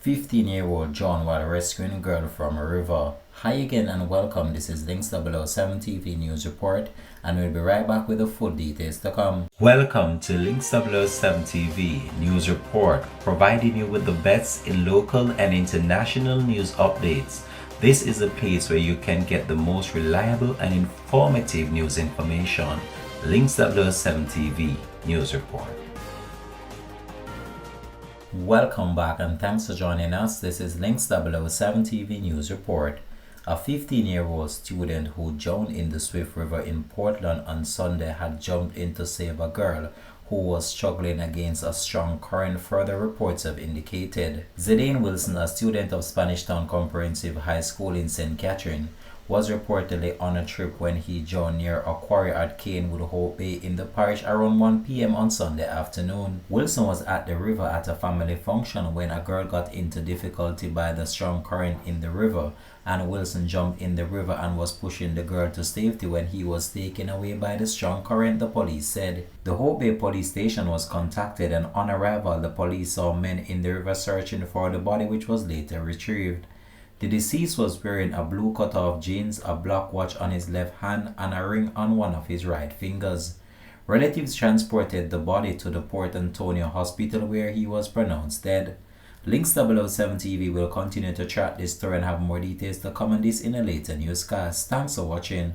15-year-old John while rescuing a girl from a river. Hi again and welcome. This is Links 007 TV News Report, and we'll be right back with the full details to come. Welcome to Links 007 TV News Report, providing you with the best in local and international news updates. This is a place where you can get the most reliable and informative news information. Links 007 TV News Report. Welcome back and thanks for joining us. This is Links 007 TV News Report. A 15-year-old student who drowned in the Swift River in Portland on Sunday had jumped in to save a girl who was struggling against a strong current, further reports have indicated. Zidane Wilson, a student of Spanish Town Comprehensive High School in St. Catherine, was reportedly on a trip when he drowned near a quarry at Canewood Hope Bay in the parish around 1 p.m. on Sunday afternoon. Wilson was at the river at a family function when a girl got into difficulty by the strong current in the river, and Wilson jumped in the river and was pushing the girl to safety when he was taken away by the strong current, the police said. The Hope Bay police station was contacted, and on arrival the police saw men in the river searching for the body, which was later retrieved. The deceased was wearing a blue cut-off jeans, a black watch on his left hand, and a ring on one of his right fingers. Relatives transported the body to the Port Antonio Hospital where he was pronounced dead. Links 007 TV will continue to track this story and have more details to come on this in a later newscast. Thanks for watching.